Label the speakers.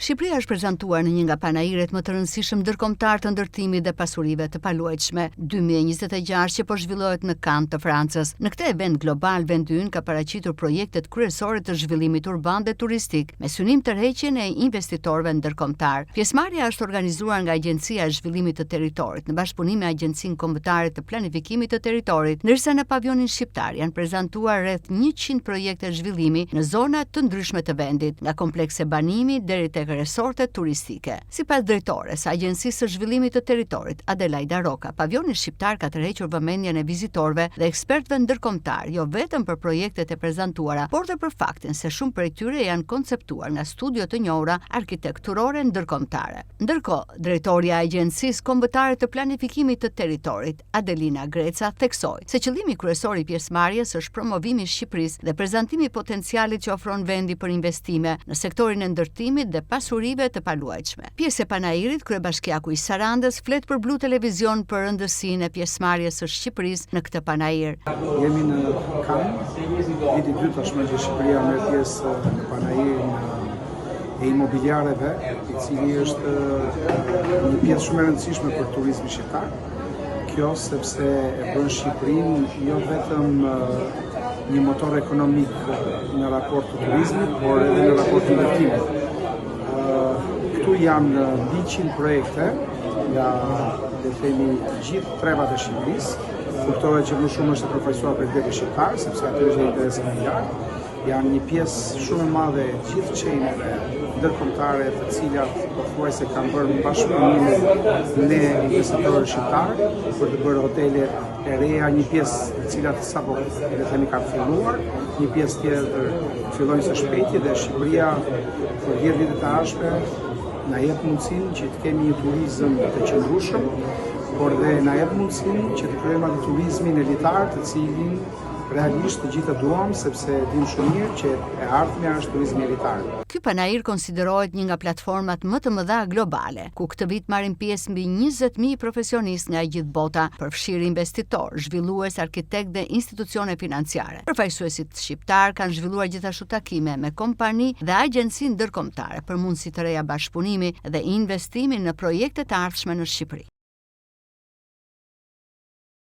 Speaker 1: Shqipëria është prezantuar në një nga panairet më të rëndësishëm ndërkombëtar të ndërtimit dhe pasurive të paluajtshme 2026 që po zhvillohet në Cannes të Francës. Në këtë event global, vendi ynë ka paraqitur projektet kryesore të zhvillimit urban dhe turistik me synim tërheqjen e investitorëve ndërkombëtar. Pjesëmarrja është organizuar nga Agjencia e Zhvillimit të Territorit në bashkëpunim me Agjencinë Kombëtare të Planifikimit të Territorit, ndërsa në pavionin shqiptar janë prezantuar rreth 100 projekte zhvillimi në zona të ndryshme të vendit, nga komplekse banimi deri tek resorte turistike. Sipas drejtores së Agjencisë së Zhvillimit të Territorit, Adelaida Roka, pavioni shqiptar ka tërhequr vëmendjen e vizitorëve dhe ekspertëve ndërkombëtar, jo vetëm për projektet e prezantuara, por dhe për faktin se shumë prej tyre janë konceptuar nga studio të njohura arkitekturore ndërkombëtare. Ndërkohë, drejtoria e Agjencisë Kombëtare të Planifikimit të Territorit, Adelina Greca, theksoi se qëllimi kryesor i pjesëmarrjes është promovimi i Shqipërisë dhe prezantimi i potencialit që ofron vendi për investime në sektorin e ndërtimit dhe pasurive të paluajtshme. Pjesë e panairit, kryebashkiaku i Sarandës flet për Blu Televizion për rëndësinë e pjesëmarrjes së Shqipërisë në këtë panair.
Speaker 2: Jemi në Cannes, viti i dytë tashmë që Shqipëria merr pjesë në panairin e imobiliareve, i cili është një pjesë shumë e rëndësishme për turizmin shqiptar. Kjo sepse e bën Shqipërinë jo vetëm një motor ekonomik në raport të turizmit, por edhe në raport të ndërtimit. Këtu janë 100 projekte nga gjithë trevat e Shqipërisë. Kuptohet që më shumë është përfaqësuar për vetë shqiptar, sepse aty është interesi më i lartë. Janë një pjesë shumë e madhe e gjithë çejneve ndërkombëtare, të cilat pothuajse kanë bërë bashkëpunime me investitorë shqiptarë për të bërë hotele e reja, një pjesë të cilat sapo kanë filluar, një pjesë tjetër fillojnë së shpejti dhe Shqipëria për 10 vite të ardhshme na jep mundësinë që të kemi një turizëm të qëndrueshëm, por dhe na jep mundësinë që të krijojmë atë turizmin elitar, të cilin realisht të gjithë duam, sepse dim shumë mirë që e ardhmja është turizmi elitar.
Speaker 1: Ky panair konsiderohet një nga platformat më të mëdha globale, ku këtë vit marrin pjesë mbi 20.000 profesionistë nga gjithë bota, përfshirë investitor, zhvillues, arkitekt dhe institucione financiare. Përfaqësuesit shqiptar kanë zhvilluar gjithashtu takime me kompani dhe agjenci ndërkombëtare për mundësi të reja bashkëpunimi dhe investimi në projekte të ardhshme në Shqipëri.